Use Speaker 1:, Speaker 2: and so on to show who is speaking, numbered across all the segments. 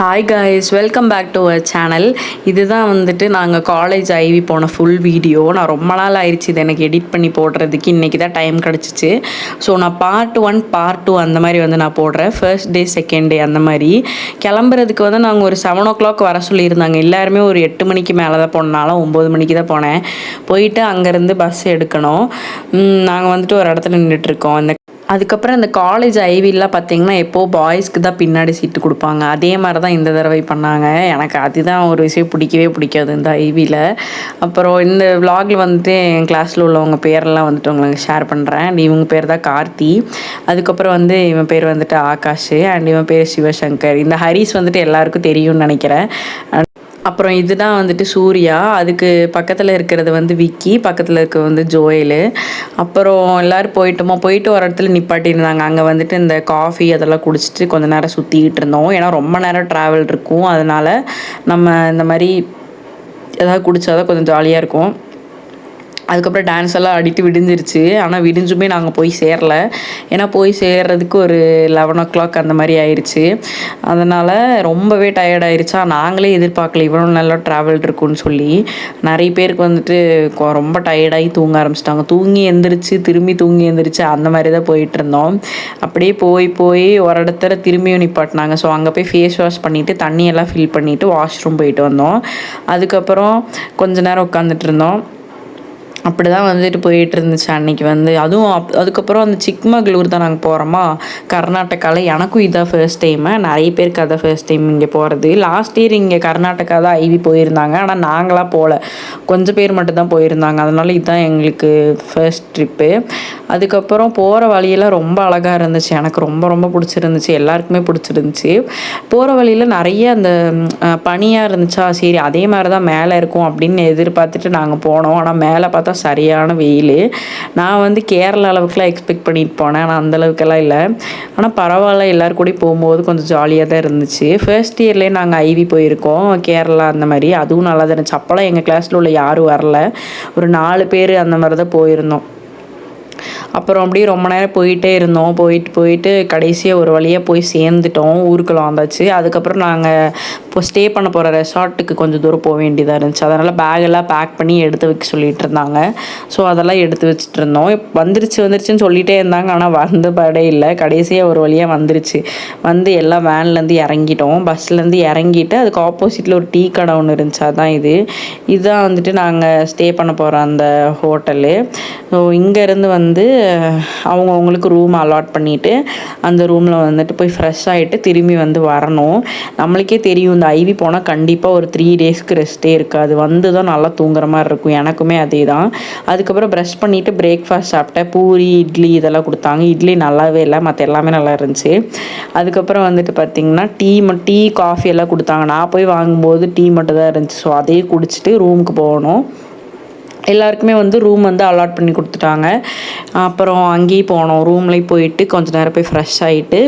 Speaker 1: Hi guys, welcome back to our channel. இதுதான் வந்துட்டு நாங்கள் காலேஜ் ஐவி போன ஃபுல் வீடியோ. நான் ரொம்ப நாள் ஆயிடுச்சு இது எனக்கு எடிட் பண்ணி போடுறதுக்கு. இன்றைக்கி தான் டைம் கிடச்சிச்சு. ஸோ நான் பார்ட் 1 பார்ட் 2 அந்த மாதிரி வந்து நான் போடுறேன். ஃபர்ஸ்ட் டே செகண்ட் டே அந்த மாதிரி கிளம்புறதுக்கு வந்து நாங்கள் ஒரு 7 o'clock வர சொல்லியிருந்தாங்க. எல்லாருமே ஒரு 8 மணிக்கு மேலே தான் போனாலும் 9 மணிக்கு தான் போனேன். போயிட்டு அங்கேருந்து பஸ் எடுக்கணும். நாங்கள் வந்துட்டு ஒரு இடத்துல நின்றுட்டுருக்கோம். அதுக்கப்புறம் இந்த காலேஜ் ஐவிலாம் பார்த்திங்கன்னா எப்போது பாய்ஸ்க்கு தான் பின்னாடி சீட்டு கொடுப்பாங்க. அதே மாதிரி தான் இந்த தடவை பண்ணாங்க. எனக்கு அதுதான் ஒரு விஷயம் பிடிக்கவே பிடிக்காது இந்த ஐவியில். அப்புறம் இந்த விலாகில் வந்துட்டு என் கிளாஸில் உள்ளவங்க பேரெல்லாம் வந்துட்டு உங்களுக்கு ஷேர் பண்ணுறேன். இவங்க பேர் தான் கார்த்தி. அதுக்கப்புறம் வந்து இவன் பேர் வந்துட்டு ஆகாஷ் அண்ட் இவன் பேர் சிவசங்கர். இந்த ஹரிஸ் வந்துட்டு எல்லாருக்கும் தெரியும்னு நினைக்கிறேன். அப்புறம் இதுதான் வந்துட்டு சூர்யா. அதுக்கு பக்கத்தில் இருக்கிறது வந்து விக்கி, பக்கத்தில் இருக்க வந்து ஜோயலு. அப்புறம் எல்லோரும் போயிட்டு ஒரு இடத்துல நிப்பாட்டியிருந்தாங்க. அங்கே வந்துட்டு இந்த காஃபி அதெல்லாம் குடிச்சிட்டு கொஞ்சம் நேரம் சுற்றிக்கிட்டு இருந்தோம். ஏன்னா ரொம்ப நேரம் ட்ராவல் இருக்கும். அதனால் நம்ம இந்த மாதிரி எதாவது குடித்தாதான் கொஞ்சம் ஜாலியாக இருக்கும். அதுக்கப்புறம் டான்ஸ் எல்லாம் ஆடிட்டு விடிஞ்சிருச்சு. ஆனால் விடிஞ்சுமே நாங்கள் போய் சேரல. ஏன்னா போய் சேர்றதுக்கு ஒரு 11 o'clock அந்த மாதிரி ஆயிடுச்சு. அதனால் ரொம்பவே டயர்ட் ஆயிடுச்சா. நாங்களே எதிர்பார்க்கல இவ்வளோ நல்லா ட்ராவல் இருக்குன்னு சொல்லி. நிறைய பேருக்கு வந்துட்டு ரொம்ப டயர்டாகி தூங்க ஆரம்பிச்சிட்டாங்க. தூங்கி எழுந்திரிச்சு அந்த மாதிரி தான் போயிட்டு இருந்தோம். அப்படியே போய் ஒரு இடத்துல திரும்பியும் நிப்பாட்டினாங்க. ஸோ அங்கே போய் ஃபேஸ் வாஷ் பண்ணிவிட்டு தண்ணியெல்லாம் ஃபில் பண்ணிவிட்டு வாஷ்ரூம் போயிட்டு வந்தோம். அதுக்கப்புறம் கொஞ்ச நேரம் உட்காந்துட்டு இருந்தோம். அப்படி தான் வந்துட்டு போயிட்டு இருந்துச்சு அன்றைக்கி வந்து. அதுவும் அதுக்கப்புறம் அந்த சிக்மகளூர் தான் நாங்கள் போகிறோமா, கர்நாடகாவில். எனக்கும் இதான் ஃபர்ஸ்ட் டைமு. நிறைய பேருக்கு அதான் ஃபர்ஸ்ட் டைம் இங்கே போகிறது. லாஸ்ட் இயர் இங்கே கர்நாடகா தான் ஐவி போயிருந்தாங்க. ஆனால் நாங்களாம் போகல, கொஞ்சம் பேர் மட்டும்தான் போயிருந்தாங்க. அதனால இதுதான் எங்களுக்கு ஃபர்ஸ்ட் ட்ரிப்பு. அதுக்கப்புறம் போகிற வழியெல்லாம் ரொம்ப அழகாக இருந்துச்சு. எனக்கு ரொம்ப ரொம்ப பிடிச்சிருந்துச்சு. எல்லாருக்குமே பிடிச்சிருந்துச்சு. போகிற வழியில் நிறைய அந்த பனியாக இருந்துச்சா, சரி அதே மாதிரி தான் மேலே இருக்கும் அப்படின்னு எதிர்பார்த்துட்டு நாங்கள் போனோம். ஆனால் மேலே பார்த்தா சரியான வெயில். நான் வந்து கேரளா அளவுக்குலாம் எக்ஸ்பெக்ட் பண்ணிட்டு போனேன். ஆனால் அந்தளவுக்கெல்லாம் இல்லை. ஆனால் பரவாயில்ல, எல்லோரும் கூட போகும்போது கொஞ்சம் ஜாலியாக தான் இருந்துச்சு. ஃபர்ஸ்ட் இயர்லேயே நாங்கள் ஐவி போயிருக்கோம் கேரளா அந்த மாதிரி. அதுவும் நல்லா தான் இருந்துச்சு. அப்போல்லாம் எங்கள் கிளாஸில் உள்ள யாரும் வரல, ஒரு 4 பேர் அந்த மாதிரி தான் போயிருந்தோம். அப்புறம் அப்படியே ரொம்ப நேரம் போயிட்டே இருந்தோம். போயிட்டு கடைசியாக ஒரு வழியாக போய் சேர்ந்துட்டோம். ஊருக்குள்ள வந்தாச்சு. அதுக்கப்புறம் நாங்கள் இப்போ ஸ்டே பண்ண போகிற ரெசார்ட்டுக்கு கொஞ்சம் தூரம் போக வேண்டியதாக இருந்துச்சு. அதனால் பேகெல்லாம் பேக் பண்ணி எடுத்து வைக்க சொல்லிகிட்டு இருந்தாங்க. ஸோ அதெல்லாம் எடுத்து வச்சுட்டு இருந்தோம். வந்துருச்சுன்னு சொல்லிகிட்டே இருந்தாங்க. ஆனால் வந்த படே இல்லை. கடைசியாக ஒரு வழியாக வந்துருச்சு. வந்து எல்லாம் வேன்லேருந்து இறங்கிட்டோம். பஸ்லேருந்து இறங்கிட்டு அதுக்கு ஆப்போசிட்டில் ஒரு டீ கடை ஒன்று இருந்துச்சு. அதுதான் இதுதான் வந்துட்டு நாங்கள் ஸ்டே பண்ண போகிற அந்த ஹோட்டலு. ஸோ இங்கேருந்து வந்து அவங்களுக்கு ரூம் அலாட் பண்ணிவிட்டு அந்த ரூமில் வந்துட்டு போய் ஃப்ரெஷ் ஆகிட்டு திரும்பி வந்து வரணும். நம்மளுக்கே தெரியும் இந்த ஐவி போனால் கண்டிப்பாக ஒரு 3 daysக்கு ரெஸ்ட்டே இருக்காது. வந்து தான் நல்லா தூங்குற மாதிரி இருக்கும். எனக்குமே அதே தான். அதுக்கப்புறம் ப்ரஷ் பண்ணிவிட்டு பிரேக்ஃபாஸ்ட் சாப்பிட்டேன். பூரி, இட்லி இதெல்லாம் கொடுத்தாங்க. இட்லி நல்லாவே இல்லை, மற்ற எல்லாமே நல்லா இருந்துச்சு. அதுக்கப்புறம் வந்துட்டு பார்த்திங்கன்னா டீ காஃபி எல்லாம் கொடுத்தாங்க. நான் போய் வாங்கும்போது டீ மட்டும் தான் இருந்துச்சு. ஸோ அதையே குடிச்சிட்டு ரூமுக்கு போகணும். எல்லாருக்குமே வந்து ரூம் வந்து அலாட் பண்ணி கொடுத்துட்டாங்க. அப்புறம் அங்கேயே போனோம். ரூம்லேயும் போயிட்டு கொஞ்சம் நேரம் போய் ஃப்ரெஷ் ஆகிட்டு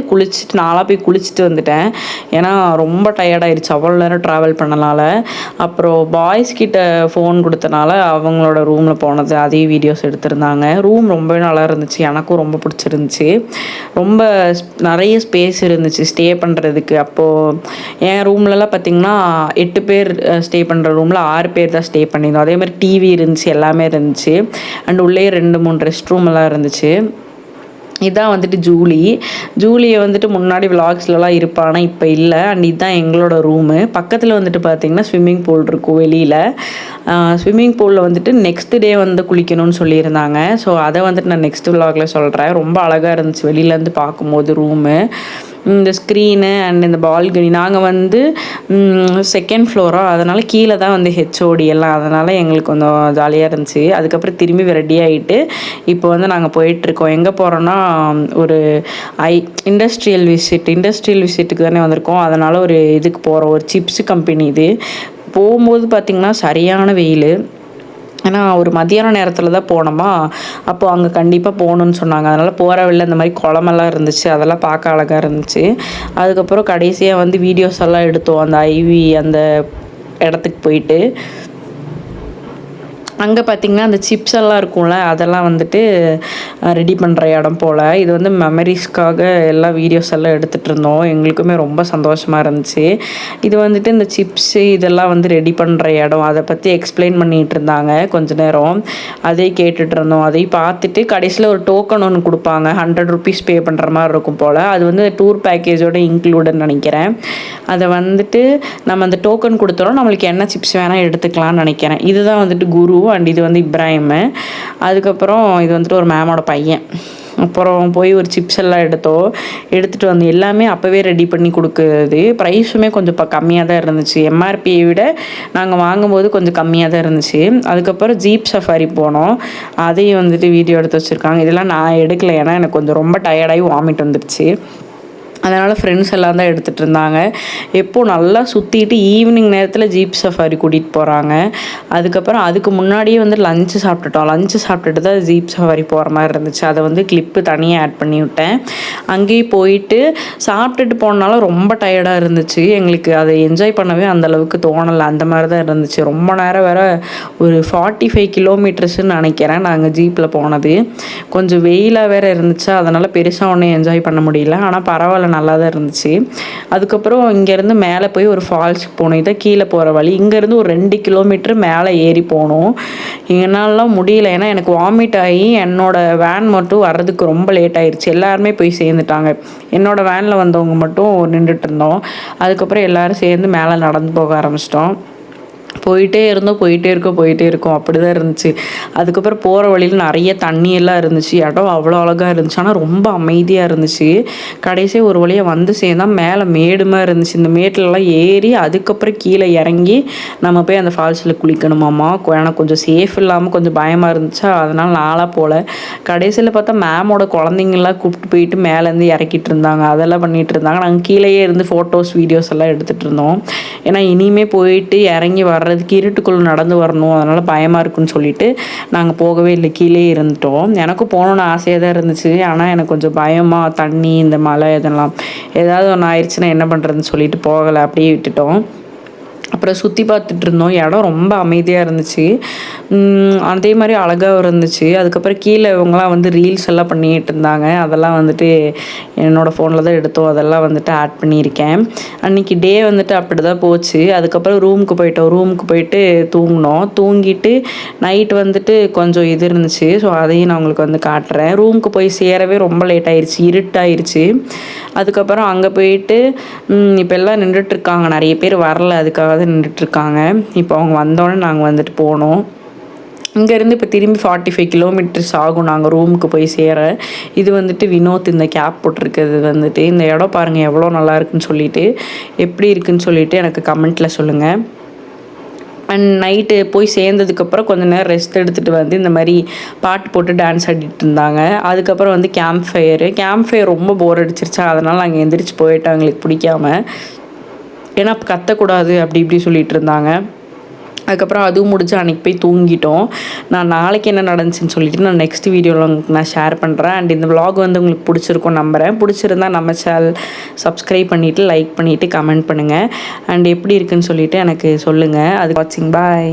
Speaker 1: நானாக போய் குளிச்சுட்டு வந்துட்டேன். ஏன்னா ரொம்ப டயர்டாயிடுச்சு அவ்வளோ நேரம் ட்ராவல் பண்ணனால. அப்புறம் பாய்ஸ்கிட்ட ஃபோன் கொடுத்தனால அவங்களோட ரூமில் போனது அதையும் வீடியோஸ் எடுத்திருந்தாங்க. ரூம் ரொம்பவே நல்லா இருந்துச்சு. எனக்கும் ரொம்ப பிடிச்சிருந்துச்சி. ரொம்ப நிறைய ஸ்பேஸ் இருந்துச்சு ஸ்டே பண்ணுறதுக்கு. அப்போது என் ரூம்லலாம் பார்த்திங்கன்னா 8 பேர் ஸ்டே பண்ணுற ரூமில் 6 பேர் தான் ஸ்டே பண்ணியிருந்தோம். அதேமாதிரி டிவி இருந்துச்சு, எல்லாமே இருந்துச்சு. அண்ட் உள்ளே 2-3 ரெஸ்ட் ரூம் எல்லாம் இருந்துச்சு. இதுதான் வந்துட்டு ஜூலியை வந்துட்டு முன்னாடி விலாக்ஸ்லலாம் இருப்பாள், ஆனால் இப்போ இல்லை. அண்ட் இதுதான் எங்களோட ரூமு. பக்கத்தில் வந்துட்டு பார்த்திங்கன்னா ஸ்விம்மிங் பூல் இருக்கும் வெளியில். ஸ்விம்மிங் பூலில் வந்துட்டு நெக்ஸ்ட் டே வந்து குளிக்கணும்னு சொல்லியிருந்தாங்க. ஸோ அதை வந்துட்டு நான் நெக்ஸ்ட் விலாகில் சொல்கிறேன். ரொம்ப அழகாக இருந்துச்சு வெளியிலேருந்து பார்க்கும்போது ரூமு. இந்த ஸ்க்ரீனு அண்ட் இந்த பால்கனி. நாங்கள் வந்து 2nd ஃப்ளோரோ, அதனால் கீழே தான் வந்து ஹெச்ஓடி எல்லாம். அதனால் எங்களுக்கு கொஞ்சம் ஜாலியாக இருந்துச்சு. அதுக்கப்புறம் திரும்பி ரெடி ஆகிட்டு இப்போ வந்து நாங்கள் போயிட்டுருக்கோம். எங்கே போகிறோன்னா ஒரு இண்டஸ்ட்ரியல் விசிட்டுக்கு தானே வந்திருக்கோம். அதனால் ஒரு இதுக்கு போகிறோம், ஒரு சிப்ஸ் கம்பெனி. இது போகும்போது பார்த்திங்கன்னா சரியான வெயில். ஏன்னா ஒரு மதியான நேரத்தில் தான் போனோமா, அப்போது அங்கே கண்டிப்பாக போகணுன்னு சொன்னாங்க. அதனால் போகிற வழியில் இந்த மாதிரி குளமெல்லாம் இருந்துச்சு. அதெல்லாம் பார்க்க அழகாக இருந்துச்சு. அதுக்கப்புறம் கடைசியாக வந்து வீடியோஸ் எல்லாம் எடுத்தோம் அந்த ஐவி அந்த இடத்துக்கு போயிட்டு. அங்கே பார்த்திங்கன்னா அந்த சிப்ஸ் எல்லாம் இருக்கும்ல, அதெல்லாம் வந்துட்டு ரெடி பண்ணுற இடம் போல். இது வந்து மெமரிஸ்க்காக எல்லா வீடியோஸ் எல்லாம் எடுத்துகிட்டு இருந்தோம். எங்களுக்குமே ரொம்ப சந்தோஷமாக இருந்துச்சு. இது வந்துட்டு இந்த சிப்ஸு இதெல்லாம் வந்து ரெடி பண்ணுற இடம், அதை பற்றி எக்ஸ்பிளைன் பண்ணிகிட்டு இருந்தாங்க கொஞ்ச நேரம். அதே கேட்டுட்டு இருந்தோம். அதையும் பார்த்துட்டு கடைசியில் ஒரு டோக்கன் ஒன்று கொடுப்பாங்க, 100 ருபீஸ் பே பண்ணுற மாதிரி இருக்கும் போல். அது வந்து டூர் பேக்கேஜோட இன்க்ளூடுன்னு நினைக்கிறேன். அதை வந்துட்டு நம்ம அந்த டோக்கன் கொடுத்தோம், நம்மளுக்கு என்ன சிப்ஸ் வேணால் எடுத்துக்கலாம்னு நினைக்கிறேன். இதுதான் வந்துட்டு குரு அண்ட் இது வந்து இப்ராஹிமு. அதுக்கப்புறம் இது வந்துட்டு ஒரு மேமோட பையன். அப்புறம் போய் ஒரு சிப்ஸ் எல்லாம் எடுத்துகிட்டு வந்து எல்லாமே அப்போவே ரெடி பண்ணி கொடுக்குறது. ப்ரைஸுமே கொஞ்சம் இப்போ கம்மியாக தான் இருந்துச்சு. எம்ஆர்பியை விட நாங்கள் வாங்கும்போது கொஞ்சம் கம்மியாக தான் இருந்துச்சு. அதுக்கப்புறம் ஜீப் சஃபாரி போனோம். அதையும் வந்துட்டு வீடியோ எடுத்து வச்சுருக்காங்க. இதெல்லாம் நான் எடுக்கலை, ஏன்னா எனக்கு கொஞ்சம் ரொம்ப டயர்டாகி வாமிட் வந்துடுச்சு. அதனால் ஃப்ரெண்ட்ஸ் எல்லாம் தான் எடுத்துகிட்டு இருந்தாங்க. எப்போது நல்லா சுற்றிட்டு ஈவினிங் நேரத்தில் ஜீப் சஃபாரி கூட்டிகிட்டு போகிறாங்க. அதுக்கப்புறம் அதுக்கு முன்னாடியே வந்து லஞ்சு சாப்பிட்டுட்டோம். லஞ்சு சாப்பிட்டுட்டு தான் ஜீப் சஃபாரி போகிற மாதிரி இருந்துச்சு. அதை வந்து கிளிப்பு தனியாக ஆட் பண்ணி விட்டேன். அங்கேயும் போயிட்டு சாப்பிட்டுட்டு போனாலும் ரொம்ப டயர்டாக இருந்துச்சு எங்களுக்கு. அதை என்ஜாய் பண்ணவே அந்தளவுக்கு தோணலை. அந்த மாதிரி தான் இருந்துச்சு. ரொம்ப நேரம் வேறு ஒரு 45 கிலோமீட்டர்ஸ்ன்னு நினைக்கிறேன் நாங்கள் ஜீப்பில் போனது. கொஞ்சம் வெயிலாக வேறு இருந்துச்சு, அதனால் பெருசாக ஒன்றும் என்ஜாய் பண்ண முடியல. ஆனால் பரவாயில்ல, நல்லா தான் இருந்துச்சு. அதுக்கப்புறம் இங்கேருந்து மேலே போய் ஒரு ஃபால்ஸுக்கு போகணும். இதை கீழே போகிற வழி. இங்கேருந்து ஒரு 2 கிலோமீட்டர் மேலே ஏறி போகணும். என்னாலலாம் முடியல, ஏன்னா எனக்கு வாமிட் ஆகி என்னோடய வேன் மட்டும் வர்றதுக்கு ரொம்ப லேட் ஆயிடுச்சு. எல்லாருமே போய் சேர்ந்துட்டாங்க. என்னோடய வேனில் வந்தவங்க மட்டும் நின்றுட்டு இருந்தோம். அதுக்கப்புறம் எல்லோரும் சேர்ந்து மேலே நடந்து போக ஆரம்பிச்சிட்டோம். போயிட்டே இருக்கோம் அப்படி தான் இருந்துச்சு. அதுக்கப்புறம் போகிற வழியில் நிறைய தண்ணியெல்லாம் இருந்துச்சு. இடம் அவ்வளோ அழகாக இருந்துச்சு, ஆனால் ரொம்ப அமைதியாக இருந்துச்சு. கடைசியாக ஒரு வழியாக வந்து சேர்ந்தால் மேலே மேடுமாக இருந்துச்சு. இந்த மேட்டிலலாம் ஏறி அதுக்கப்புறம் கீழே இறங்கி நம்ம போய் அந்த ஃபால்ஸில் குளிக்கணுமாம்மா. எனக்கு கொஞ்சம் சேஃப் இல்லாமல் கொஞ்சம் பயமாக இருந்துச்சா, அதனால் நாளாக போகல. கடைசியில் பார்த்தா மேமோட குழந்தைங்கள்லாம் கூப்பிட்டு போயிட்டு மேலேருந்து இறக்கிட்டு இருந்தாங்க. அதெல்லாம் பண்ணிகிட்டு இருந்தாங்க. நாங்கள் கீழேயே இருந்து ஃபோட்டோஸ் வீடியோஸ் எல்லாம் எடுத்துகிட்டு இருந்தோம். ஏன்னா இனிமேல் போயிட்டு இறங்கி வர்றதுக்கு இருட்டுக்குள்ளே நடந்து வரணும், அதனால் பயமாக இருக்குன்னு சொல்லிட்டு நாங்கள் போகவே இல்லை, கீழே இருந்துட்டோம். எனக்கும் போகணுன்னு ஆசையாக தான் இருந்துச்சு. ஆனால் எனக்கு கொஞ்சம் பயமாக, தண்ணி இந்த மழை இதெல்லாம் ஏதாவது ஒன்று ஆயிடுச்சுன்னா என்ன பண்ணுறதுன்னு சொல்லிட்டு போகலை, அப்படியே விட்டுட்டோம். அப்புறம் சுற்றி பார்த்துட்டு இருந்தோம். இடம் ரொம்ப அமைதியாக இருந்துச்சு, அதே மாதிரி அழகாகவும் இருந்துச்சு. அதுக்கப்புறம் கீழே இவங்களாம் வந்து ரீல்ஸ் எல்லாம் பண்ணிகிட்டு இருந்தாங்க. அதெல்லாம் வந்துட்டு என்னோடய ஃபோனில் தான் எடுத்தோம். அதெல்லாம் வந்துட்டு ஆட் பண்ணியிருக்கேன். அன்றைக்கி டே வந்துட்டு அப்படி தான் போச்சு. அதுக்கப்புறம் ரூமுக்கு போயிட்டு தூங்கினோம். தூங்கிட்டு நைட்டு வந்துட்டு கொஞ்சம் இது இருந்துச்சு. ஸோ அதையும் நான் உங்களுக்கு வந்து காட்டுறேன். ரூமுக்கு போய் சேரவே ரொம்ப லேட் ஆயிடுச்சு, இருட்டாயிருச்சு. அதுக்கப்புறம் அங்கே போயிட்டு இப்போ எல்லாம் நின்றுட்டுருக்காங்க, நிறைய பேர் வரல, அதுக்காக தான் நின்றுட்டுருக்காங்க. இப்போ அவங்க வந்தோடனே நாங்கள் வந்துட்டு போனோம். இங்கேருந்து இப்போ திரும்பி 45 கிலோமீட்டர்ஸ் ஆகும் நாங்கள் ரூமுக்கு போய் சேர. இது வந்துட்டு வினோத் இந்த கேப் போட்டிருக்கிறது வந்துட்டு. இந்த இடம் பாருங்கள் எவ்வளோ நல்லா இருக்குன்னு சொல்லிட்டு, எப்படி இருக்குன்னு சொல்லிட்டு எனக்கு கமெண்ட்டில் சொல்லுங்கள். அண்ட் நைட்டு போய் சேர்ந்ததுக்கப்புறம் கொஞ்சம் நேரம் ரெஸ்ட் எடுத்துகிட்டு வந்து இந்த மாதிரி பாட்டு போட்டு டான்ஸ் ஆடிட்டு இருந்தாங்க. அதுக்கப்புறம் வந்து கேம்ப் ஃபயர் ரொம்ப போர் அடிச்சிருச்சா, அதனால் நாங்கள் எந்திரிச்சு போயிட்டோம், எங்களுக்கு பிடிக்காம. ஏன்னா கத்தக்கூடாது அப்படி இப்படி சொல்லிட்டு இருந்தாங்க. அதுக்கப்புறம் அதுவும் முடிச்சு அன்றைக்கி போய் தூங்கிட்டோம். நான் நாளைக்கு என்ன நடந்துச்சுன்னு சொல்லிட்டு நான் நெக்ஸ்ட் வீடியோவில் உங்களுக்கு நான் ஷேர் பண்ணுறேன். அண்ட் இந்த vlog வந்து உங்களுக்கு பிடிச்சிருக்கும் நம்புகிறேன். பிடிச்சிருந்தா நம்ம சேனல் சப்ஸ்கிரைப் பண்ணிவிட்டு லைக் பண்ணிவிட்டு கமெண்ட் பண்ணுங்கள். அண்ட் எப்படி இருக்குன்னு சொல்லிவிட்டு எனக்கு சொல்லுங்கள். அது வாட்சிங், பாய்.